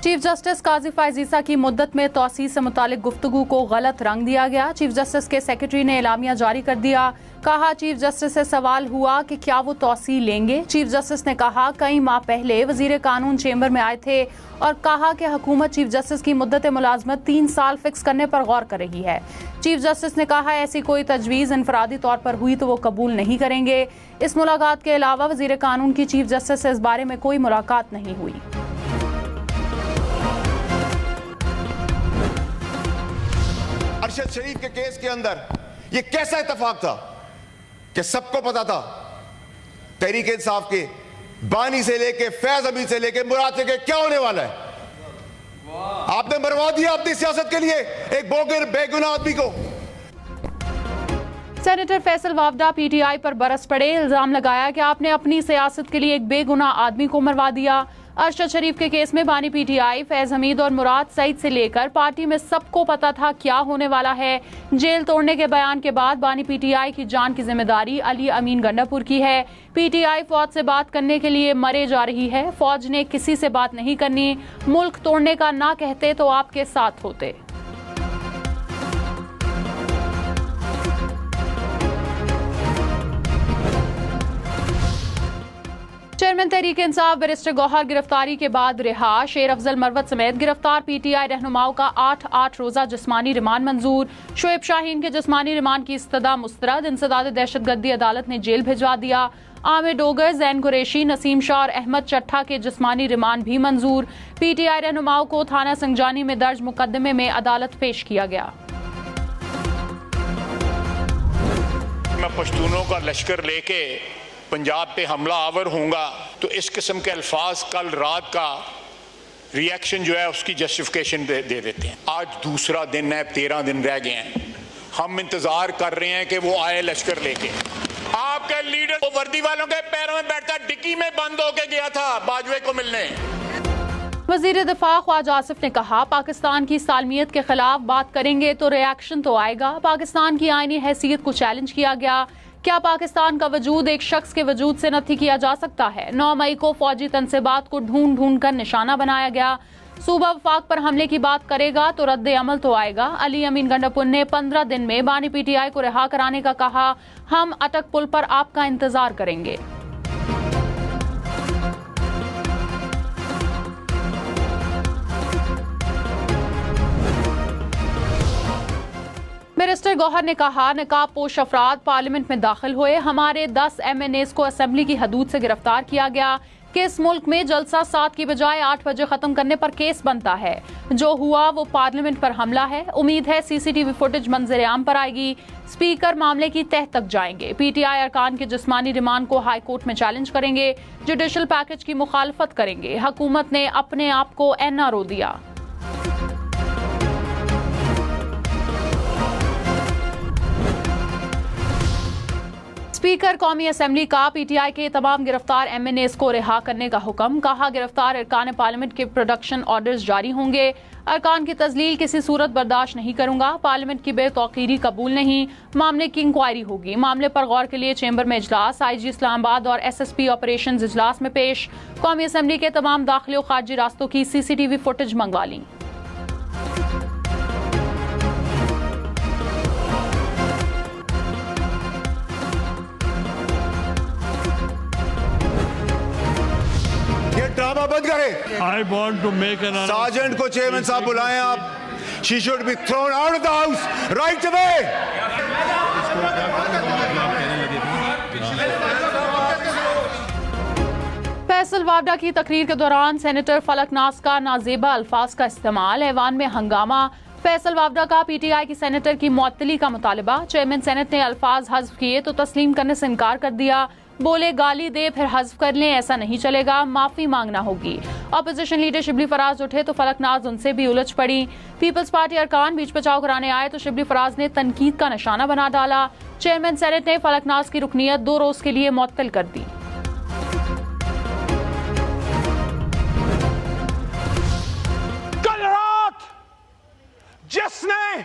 Chief justice काजी फैज़ ईसा की मुद्दत में तौसी से मुतालिक गुफ्तगू को गलत रंग दिया गया। चीफ जस्टिस के सेक्रेटरी ने एलामिया जारी कर दिया। कहा, चीफ जस्टिस से सवाल हुआ कि क्या वो तौसी लेंगे। चीफ जस्टिस ने कहा, कई माह पहले वजीर कानून चेंबर में आए थे और कहा कि हुकूमत चीफ जस्टिस की मुद्दत मुलाजमत 3 साल फिक्स करने पर गौर कर रही है। चीफ जस्टिस ने कहा, ऐसी कोई तजवीज़ इनफरादी तौर पर हुई तो वो कबूल नहीं करेंगे। इस मुलाकात के अलावा वजीर कानून की चीफ जस्टिस से इस बारे में कोई मुलाकात नहीं हुई। अरशद शरीफ के केस के अंदर ये कैसा इत्तेफाक था कि सबको पता था तहरीक इंसाफ के बानी से लेके फैज अमीन से लेके मुराद से के क्या होने वाला है। आपने मरवा दिया अपनी सियासत के लिए एक बोगर बेगुनाह आदमी को। सेनेटर फैसल वावडा पीटीआई पर बरस पड़े। इल्जाम लगाया कि आपने अपनी सियासत के लिए एक बेगुनाह आदमी को मरवा दिया। अरशद शरीफ के केस में बानी पीटीआई, फैज हमीद और मुराद सईद से लेकर पार्टी में सबको पता था क्या होने वाला है। जेल तोड़ने के बयान के बाद बानी पीटीआई की जान की जिम्मेदारी अली अमीन गंडापुर की है। पीटीआई फौज से बात करने के लिए मरे जा रही है। फौज ने किसी से बात नहीं करनी। मुल्क तोड़ने का ना कहते तो आपके साथ होते। चेयरमैन तहरीक इंसाफ बैरिस्टर गौहर गिरफ्तारी के बाद रिहा। शेर अफजल मरवत समेत गिरफ्तार पीटीआई रहनुमाओं का 8 रोजा जिस्मानी रिमांड मंजूर। शोएब शाहीन के जिस्मानी रिमांड की इस्तदा मुस्तरद। इंसदाद दहशतगर्दी अदालत ने जेल भिजवा दिया। आमिर डोगर, जैन कुरैशी, नसीम शाह और अहमद चट्ठा के जिस्मानी रिमांड भी मंजूर। पीटीआई रहनुमाओं को थाना संजानी में दर्ज मुकदमे में अदालत पेश किया गया। मैं पश्तूनों का लश्कर लेके पंजाब पे हमला आवर होऊंगा तो इस किस्म के अल्फाज कल रात का रिएक्शन जो है उसकी जस्टिफिकेशन दे देते हैं। आज दूसरा दिन है, 13 दिन रह गए हैं। हम इंतजार कर रहे हैं कि वो आए लश्कर लेके। आपके लीडर वो वर्दी वालों के पैरों में बैठता डिक्की में बंद होके गया था बाजवे को मिलने। वजीर दिफा ख्वाजा आसिफ ने कहा, पाकिस्तान की सालमियत के खिलाफ बात करेंगे तो रिएक्शन तो आएगा। पाकिस्तान की आईनी हैसियत को चैलेंज किया गया। क्या पाकिस्तान का वजूद एक शख्स के वजूद से नफी किया जा सकता है। 9 मई को फौजी तनसीबात को ढूंढ ढूंढ कर निशाना बनाया गया। सूबा वफाक पर हमले की बात करेगा तो रद्द अमल तो आएगा। अली अमीन गंडापुर ने 15 दिन में बानी पीटीआई को रिहा कराने का कहा। हम अटक पुल पर आपका इंतजार करेंगे। बैरिस्टर गौहर ने कहा, नकाब पोश अफराद पार्लियामेंट में दाखिल हुए। हमारे 10 MNAs को असेंबली की हदूद से गिरफ्तार किया गया। किस मुल्क में जलसा 7 की बजाय 8 बजे खत्म करने पर केस बनता है। जो हुआ वो पार्लियामेंट पर हमला है। उम्मीद है CCTV फुटेज मंजर आम पर आएगी। स्पीकर मामले की तह तक जाएंगे। पीटीआई अरकान के जिस्मानी रिमांड को हाई कोर्ट में चैलेंज करेंगे। जुडिशल पैकेज की मुखालफत करेंगे। हुकूमत ने अपने आप को NRO दिया। स्पीकर कौमी असेंबली का पीटीआई के तमाम गिरफ्तार MNAs को रिहा करने का हुक्म। कहा, गिरफ्तार अरकान पार्लियामेंट के प्रोडक्शन ऑर्डर्स जारी होंगे। अरकान की तजलील किसी सूरत बर्दाश्त नहीं करूंगा। पार्लियामेंट की बेतौकीरी कबूल नहीं। मामले की इंक्वायरी होगी। मामले पर गौर के लिए चेंबर में इजलास। IG इस्लामाबाद और SSP ऑपरेशन इजलास में पेश। कौमी असेंबली के तमाम दाखिले और खारजी रास्तों की CCTV फुटेज मंगवा ली। ड्रामा बंद करें। I want to make an sergeant को चेयरमैन साहब बुलाएं आप। She should be thrown out of the house right away. Faisal Vawda की तकरीर के दौरान सेनेटर फलक नाज का नाजेबा अल्फाज का इस्तेमाल। ऐवान में हंगामा। फैसल वावडा का पीटीआई की सेनेटर की मुअत्तली का मुतालबा। चेयरमैन सेनेट ने अल्फाज हज़्फ किए तो तस्लीम करने से इनकार कर दिया। बोले, गाली दे फिर हज़्फ कर लें, ऐसा नहीं चलेगा, माफी मांगना होगी। अपोजिशन लीडर शिबली फराज उठे तो फलक नाज उनसे भी उलझ पड़ी। पीपल्स पार्टी अरकान बीच बचाव कराने आए तो शिबली फराज ने तनकीद का निशाना बना डाला। चेयरमैन सेनेट ने फलक नाज की रुकनियत 2 रोज के लिए मुअत्तल कर दी। कल रात जिसने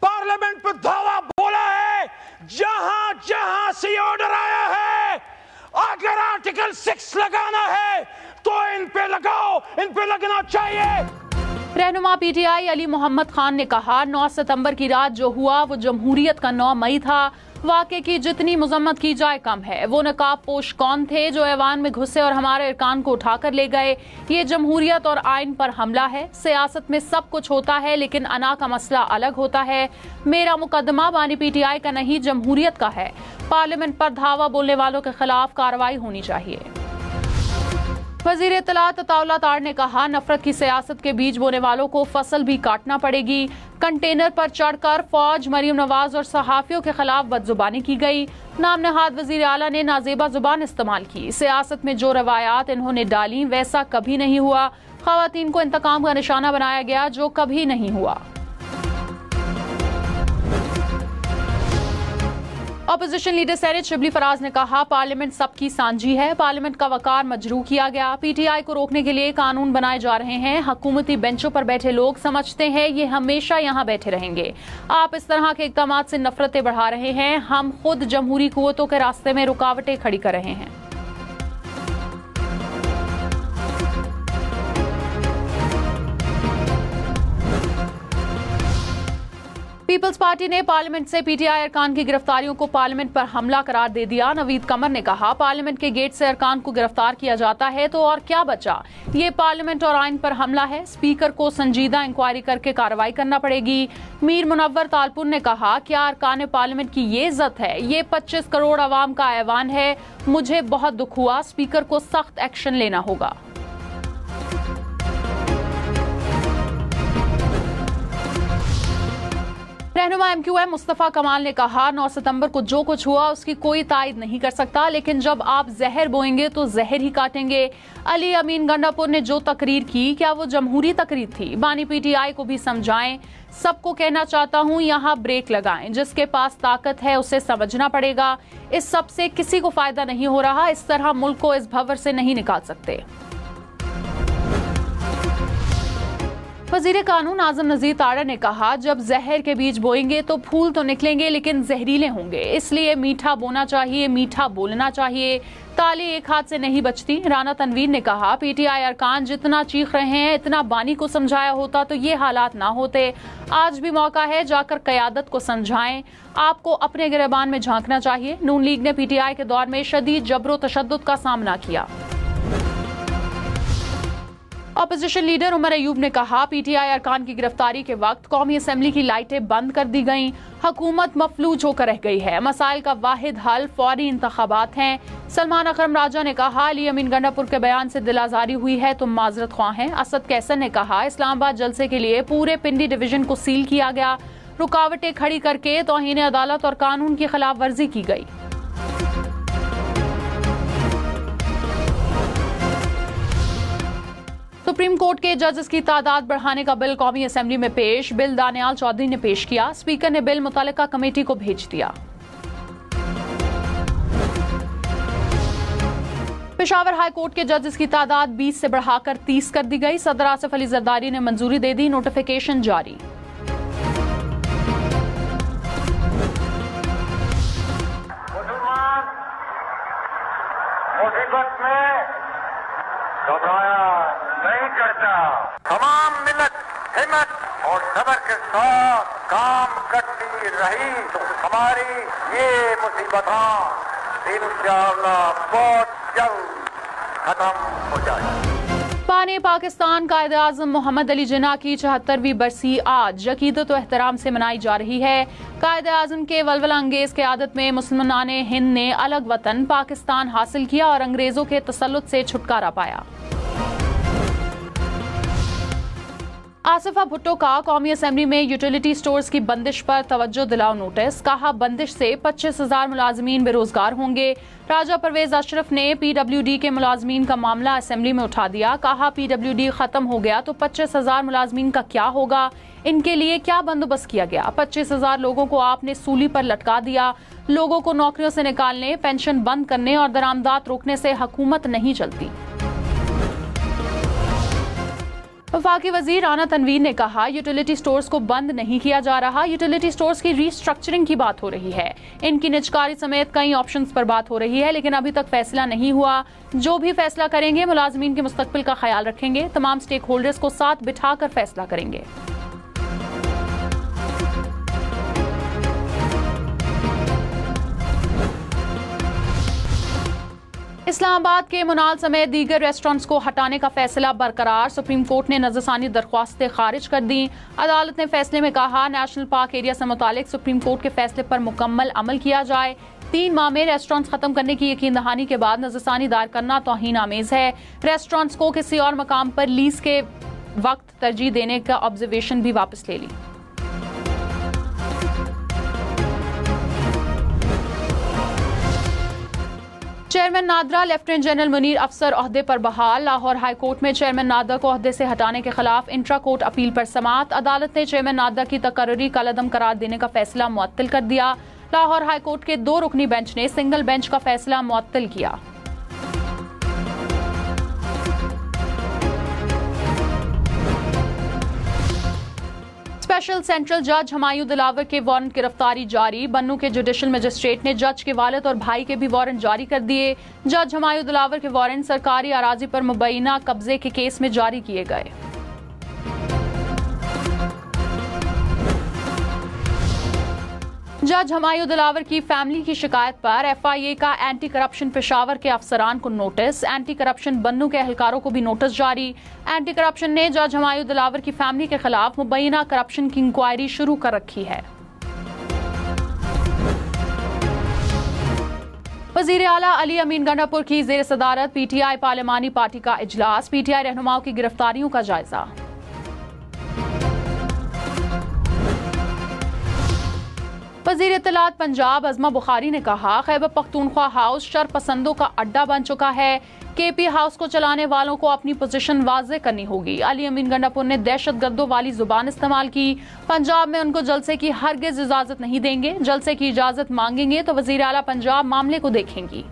पार्लियामेंट पर धावा बोला है, जहां जहां से ऑर्डर आया है, अगर आर्टिकल 6 लगाना है तो इन पे लगाओ, इन पे लगना चाहिए। रहनुमा पीटीआई अली मोहम्मद खान ने कहा, 9 सितंबर की रात जो हुआ वो जमहूरियत का 9 मई था। वाक़े की जितनी मजम्मत की जाए कम है। वो नकाब पोश कौन थे जो ऐवान में घुसे और हमारे इरकान को उठाकर ले गए? ये जमहूरियत और आइन पर हमला है। सियासत में सब कुछ होता है लेकिन अना का मसला अलग होता है। मेरा मुकदमा बानी पीटीआई का नहीं, जमहूरियत का है। पार्लियामेंट पर धावा बोलने वालों के खिलाफ कार्रवाई होनी चाहिए। वजीर इत्तलात अताउल्लाह तार ने कहा, नफरत की सियासत के बीज बोने वालों को फसल भी काटना पड़ेगी। कंटेनर पर चढ़कर फौज, मरीम नवाज और सहाफियों के खिलाफ बदजुबानी की गई। नाम नहाद वजीर आला ने नाजेबा जुबान इस्तेमाल की। सियासत में जो रवायात इन्होंने डाली वैसा कभी नहीं हुआ। खवातीन को इंतकाम का निशाना बनाया गया जो कभी नहीं हुआ। Opposition leader senate Shibli Faraz ने कहा, पार्लियामेंट सबकी सांझी है। पार्लियामेंट का वकार मजरूह किया गया। पीटीआई को रोकने के लिए कानून बनाए जा रहे हैं। हुकूमती बेंचों पर बैठे लोग समझते हैं ये हमेशा यहाँ बैठे रहेंगे। आप इस तरह के इक़दाम से नफरतें बढ़ा रहे हैं। हम खुद जमहूरी कुव्वतों के रास्ते में रुकावटें खड़ी कर रहे हैं। पीपल्स पार्टी ने पार्लियामेंट से पीटीआई अरकान की गिरफ्तारियों को पार्लियामेंट पर हमला करार दे दिया। नवीद कमर ने कहा, पार्लियामेंट के गेट से अरकान को गिरफ्तार किया जाता है तो और क्या बचा? ये पार्लियामेंट और आइन पर हमला है। स्पीकर को संजीदा इंक्वायरी करके कार्रवाई करना पड़ेगी। मीर मुनव्वर तालपुर ने कहा, क्या अरकान पार्लियामेंट की ये इज्जत है? ये 25 करोड़ आवाम का ऐवान है। मुझे बहुत दुख हुआ। स्पीकर को सख्त एक्शन लेना होगा। रहनुमा MQM मुस्तफा कमाल ने कहा, 9 सितंबर को जो कुछ हुआ उसकी कोई तायद नहीं कर सकता, लेकिन जब आप जहर बोएंगे तो जहर ही काटेंगे। अली अमीन गंडापुर ने जो तकरीर की, क्या वो जमहूरी तकरीर थी? बानी पीटीआई को भी समझाएं। सबको कहना चाहता हूं, यहाँ ब्रेक लगाएं। जिसके पास ताकत है उसे समझना पड़ेगा। इस सब से किसी को फायदा नहीं हो रहा। इस तरह मुल्क को इस भंवर से नहीं निकाल सकते। वजीर कानून आजम नजीर ताड़ा ने कहा, जब जहर के बीज बोएंगे तो फूल तो निकलेंगे लेकिन जहरीले होंगे। इसलिए मीठा बोना चाहिए, मीठा बोलना चाहिए। ताली एक हाथ से नहीं बचती। राना तनवीर ने कहा, पीटीआई अरकान जितना चीख रहे हैं, इतना बानी को समझाया होता तो ये हालात ना होते। आज भी मौका है, जाकर कयादत को समझाएं। आपको अपने गिरबान में झांकना चाहिए। नून लीग ने पीटीआई के दौर में शदीद जबरो तशद्दुद का सामना किया। ऑपोजिशन लीडर उमर अयूब ने कहा, पीटीआई अरकान की गिरफ्तारी के वक्त कौमी असम्बली की लाइटें बंद कर दी गईं। हुकूमत मफलूज होकर रह गई है। मसाइल का वाहिद हल फौरी इंतखाबात हैं। सलमान अकरम राजा ने कहा, अली अमीन गंडापुर के बयान से दिलाजारी हुई है, तुम माजरत ख्वाह हैं। असद कैसर ने कहा, इस्लामाबाद जलसे के लिए पूरे पिंडी डिवीजन को सील किया गया। रुकावटें खड़ी करके तौहीन अदालत और कानून की खिलाफ वर्जी की गई। सुप्रीम कोर्ट के जजेस की तादाद बढ़ाने का बिल कौमी असेंबली में पेश। बिल दानियाल चौधरी ने पेश किया। स्पीकर ने बिल मुतल्लिका कमेटी को भेज दिया। पेशावर हाई कोर्ट के जजेस की तादाद 20 से बढ़ाकर 30 कर दी गई। सदर आसिफ अली जरदारी ने मंजूरी दे दी। नोटिफिकेशन जारी। मुसीबत में घबराया नहीं करता। तमाम मिलत हिम्मत और सब्र के साथ काम करती रही तो हमारी ये मुसीबत इंशाअल्लाह बहुत जल्द खत्म हो जाएगी। पानी पाकिस्तान कायदे आज़म मोहम्मद अली जिन्ना की 74वीं बरसी आज अकीदत व एहतराम से मनाई जा रही है। कायदे आज़म के वलवला अंगेज क़यादत में मुसलमान हिंद ने अलग वतन पाकिस्तान हासिल किया और अंग्रेजों के तसल्लुत से छुटकारा पाया। आसिफा भुट्टो का कौमी असेंबली में यूटिलिटी स्टोर्स की बंदिश पर तवज्जो दिलाओ नोटिस। कहा, बंदिश से 25,000 मुलाजमीन बेरोजगार होंगे। राजा परवेज अशरफ ने PWD के मुलाजमीन का मामला असेंबली में उठा दिया। कहा, PWD खत्म हो गया तो 25,000 मुलाजमीन का क्या होगा? इनके लिए क्या बंदोबस्त किया गया? 25,000 लोगों को आपने सूली पर लटका दिया। लोगों को नौकरियों से निकालने, पेंशन बंद करने और दरामदात रोकने से हुकूमत नहीं चलती। वफाकी वजीर राना तनवीर ने कहा, यूटिलिटी स्टोर्स को बंद नहीं किया जा रहा, यूटिलिटी स्टोर्स की रीस्ट्रक्चरिंग की बात हो रही है। इनकी निजकारी समेत कई ऑप्शंस पर बात हो रही है, लेकिन अभी तक फैसला नहीं हुआ। जो भी फैसला करेंगे मुलाजमीन के मुस्तकबिल का ख्याल रखेंगे, तमाम स्टेक होल्डर्स को साथ बिठाकर फैसला करेंगे। इस्लामाबाद के मुनाल समेत दीगर रेस्टोरेंट्स को हटाने का फैसला बरकरार। सुप्रीम कोर्ट ने नजरसानी दरख्वास्तें खारिज कर दी। अदालत ने फैसले में कहा, नेशनल पार्क एरिया से मुतालिक सुप्रीम कोर्ट के फैसले पर मुकम्मल अमल किया जाए। 3 माह में रेस्टोरेंट्स खत्म करने की यकीन दहानी के बाद नजरसानी दायर करना तौहीन आमेज है। रेस्टोरेंट्स को किसी और मकाम पर लीज के वक्त तरजीह देने का ऑब्जर्वेशन भी वापस ले ली। Chairman NADRA lieutenant general Munir Afsar ओहदे पर बहाल। लाहौर हाई कोर्ट में चेयरमैन नादरा को ओहदे से हटाने के खिलाफ इंट्रा कोर्ट अपील पर समाअत। अदालत ने चेयरमैन नादरा की तकर्री कलअदम करार देने का फैसला मुअत्तल कर दिया। लाहौर हाई कोर्ट के 2 रुकनी बेंच ने सिंगल बेंच का फैसला मुअत्तल किया। स्पेशल सेंट्रल जज हमायूं दिलावर के वारंट गिरफ्तारी जारी। बन्नू के जुडिशल मजिस्ट्रेट ने जज के वालिद और भाई के भी वारंट जारी कर दिए। जज हमायूं दिलावर के वारंट सरकारी अराजी पर मुबैना कब्जे के केस में जारी किए गए। जज हमायूं दिलावर की फैमिली की शिकायत पर FIA का एंटी करप्शन पेशावर के अफसरान को नोटिस। एंटी करप्शन बन्नू के एहलकारों को भी नोटिस जारी। एंटी करप्शन ने जज हमायूं दिलावर की फैमिली के खिलाफ मुबैना करप्शन की इंक्वायरी शुरू कर रखी है। वजीर आला अली अमीन गंडापुर की ज़ेर सदारत PTI पार्लिमानी पार्टी का इजलास। PTI रहनुमाओं की गिरफ्तारियों का जायजा। वज़ीर इत्तलात पंजाब अज़मा बुखारी ने कहा, खैबर पख्तूनख्वा हाउस शरपसंदों का अड्डा बन चुका है। KP हाउस को चलाने वालों को अपनी पोजीशन वाज़े करनी होगी। अली अमीन गंडापुर ने दहशतगर्दों वाली जुबान इस्तेमाल की। पंजाब में उनको जलसे की हरगिज़ इजाज़त नहीं देंगे। जलसे की इजाज़त मांगेंगे तो वज़ीर आला पंजाब मामले को देखेंगी।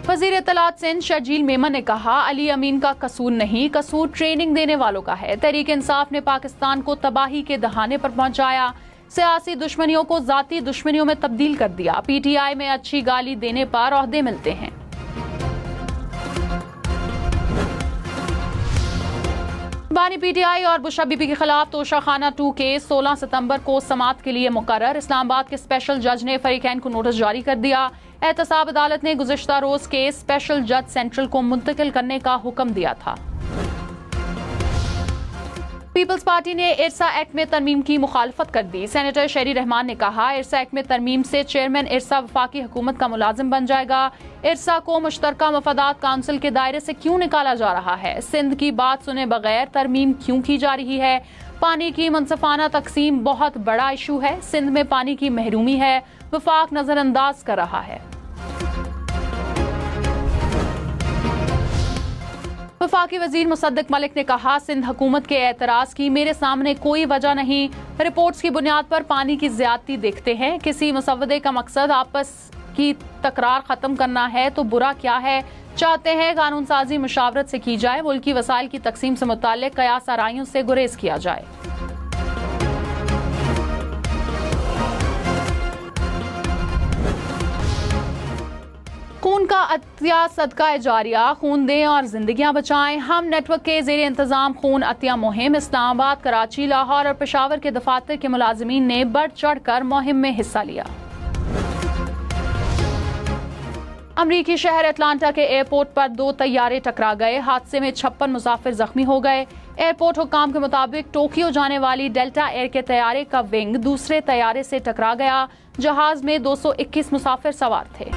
वज़ीर इत्तलात सिंध शर्जील मेमन ने कहा, अली अमीन का कसूर नहीं, कसूर ट्रेनिंग देने वालों का है। तहरीक इंसाफ ने पाकिस्तान को तबाही के दहाने पर पहुंचाया। सियासी दुश्मनियों को जाती दुश्मनियों में तब्दील कर दिया। PTI में अच्छी गाली देने पर ओहदे मिलते हैं। बानी PTI और बुशरा बीबी के खिलाफ तोशाखाना 2 केस 16 सितंबर को समाअत के लिए मुकर्रर। इस्लामाबाद के स्पेशल जज ने फरीकैन को नोटिस जारी कर दिया। एहतसाब अदालत ने गुज़िश्ता रोज केस स्पेशल जज सेंट्रल को मुंतकिल करने का हुक्म दिया था। पीपल्स पार्टी ने इरसा एक्ट में तरमीम की मुखालफत कर दी। सेनेटर शहरी रहमान ने कहा, इरसा एक्ट में तरमीम से चेयरमैन इरसा वफाकी हुकूमत का मुलाजिम बन जाएगा। इरसा को मुश्तरका मफादात काउंसिल के दायरे से क्यों निकाला जा रहा है? सिंध की बात सुने बगैर तरमीम क्यों की जा रही है? पानी की मुनसफाना तकसीम बहुत बड़ा इशू है। सिंध में पानी की महरूमी है, वफाक नजरअंदाज कर रहा है। वफाकी वजीर मुसद्दिक मलिक ने कहा, सिंध हुकूमत के एतराज की मेरे सामने कोई वजह नहीं। रिपोर्ट्स की बुनियाद पर पानी की ज्यादती देखते हैं। किसी मुसव्वदे का मकसद आपस की तकरार खत्म करना है तो बुरा क्या है? चाहते हैं कानून साजी मुशावरत से की जाए, मुल्की वसाइल की तकसीम से मुताल्लिक कयास आराइयों से गुरेज किया जाए। खून का अतिया सदका जारिया, खून दें और जिंदगियां बचाएं। हम नेटवर्क के ज़ेरे इंतजाम खून अतिया मुहिम इस्लामाबाद, कराची, लाहौर और पेशावर के दफातर के मुलाजिमीन ने बढ़ चढ़ कर मुहिम में हिस्सा लिया। अमरीकी शहर अटलांटा के एयरपोर्ट पर 2 तैयारे टकरा गए। हादसे में 56 मुसाफिर जख्मी हो गए। एयरपोर्ट हुक्काम के मुताबिक टोक्यो जाने वाली डेल्टा एयर के तैयारे का विंग दूसरे तैयारे से टकरा गया। जहाज में 221 मुसाफिर सवार थे।